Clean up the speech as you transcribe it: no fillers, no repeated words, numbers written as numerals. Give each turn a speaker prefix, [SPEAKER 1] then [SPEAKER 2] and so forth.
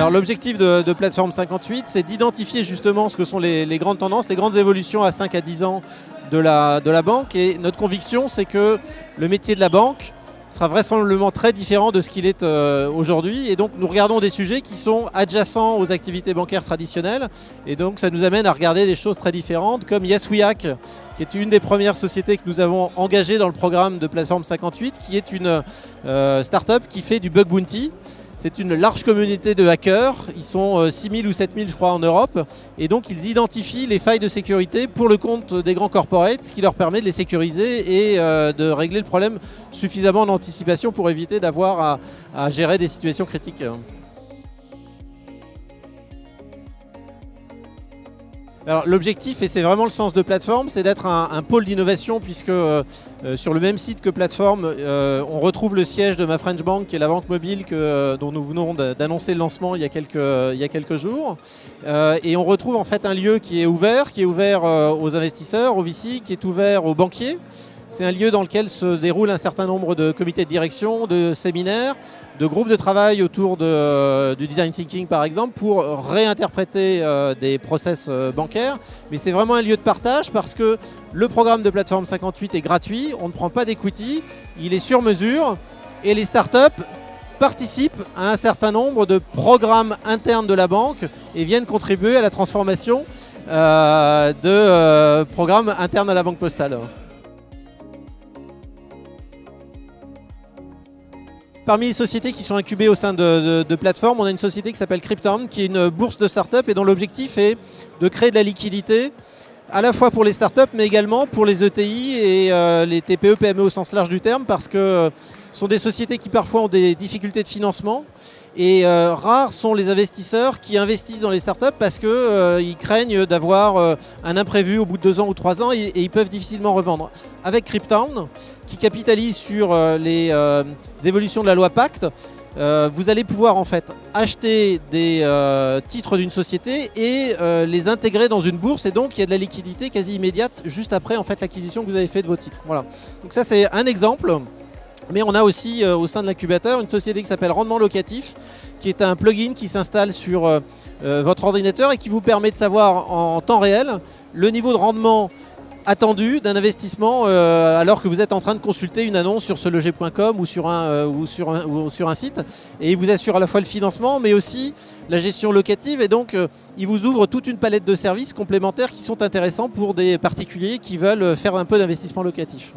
[SPEAKER 1] Alors l'objectif de Plateforme 58, c'est d'identifier justement ce que sont les grandes tendances, les grandes évolutions à 5 à 10 ans de la banque. Et notre conviction, c'est que le métier de la banque sera vraisemblablement très différent de ce qu'il est aujourd'hui. Et donc nous regardons des sujets qui sont adjacents aux activités bancaires traditionnelles. Et donc ça nous amène à regarder des choses très différentes comme YesWeHack, qui est une des premières sociétés que nous avons engagées dans le programme de Plateforme 58, qui est une start-up qui fait du bug bounty. C'est une large communauté de hackers, ils sont 6000 ou 7000 je crois en Europe, et donc ils identifient les failles de sécurité pour le compte des grands corporates, ce qui leur permet de les sécuriser et de régler le problème suffisamment en anticipation pour éviter d'avoir à gérer des situations critiques. Alors l'objectif, et c'est vraiment le sens de Plateforme, c'est d'être un pôle d'innovation puisque sur le même site que Plateforme, on retrouve le siège de ma French Bank qui est la banque mobile dont nous venons d'annoncer le lancement il y a quelques jours. Et on retrouve en fait un lieu qui est ouvert aux investisseurs, aux VC, qui est ouvert aux banquiers. C'est un lieu dans lequel se déroule un certain nombre de comités de direction, de séminaires, de groupes de travail autour du design thinking par exemple pour réinterpréter des process bancaires. Mais c'est vraiment un lieu de partage parce que le programme de Plateforme 58 est gratuit, on ne prend pas d'equity, il est sur mesure et les startups participent à un certain nombre de programmes internes de la banque et viennent contribuer à la transformation de programmes internes à la Banque Postale. Parmi les sociétés qui sont incubées au sein de Plateforme, on a une société qui s'appelle Cryptown, qui est une bourse de start-up et dont l'objectif est de créer de la liquidité à la fois pour les start-up mais également pour les ETI et les TPE, PME au sens large du terme parce que ce sont des sociétés qui parfois ont des difficultés de financement et rares sont les investisseurs qui investissent dans les startups parce qu'ils craignent d'avoir un imprévu au bout de 2 ans ou 3 ans et ils peuvent difficilement revendre. Avec Cryptown, qui capitalise sur les évolutions de la loi Pacte, vous allez pouvoir en fait acheter des titres d'une société et les intégrer dans une bourse et donc il y a de la liquidité quasi immédiate juste après en fait l'acquisition que vous avez fait de vos titres. Voilà. Donc ça c'est un exemple. Mais on a aussi au sein de l'incubateur une société qui s'appelle Rendement Locatif, qui est un plugin qui s'installe sur votre ordinateur et qui vous permet de savoir en temps réel le niveau de rendement attendu d'un investissement alors que vous êtes en train de consulter une annonce sur seloger.com ou sur un site. Et il vous assure à la fois le financement mais aussi la gestion locative et donc il vous ouvre toute une palette de services complémentaires qui sont intéressants pour des particuliers qui veulent faire un peu d'investissement locatif.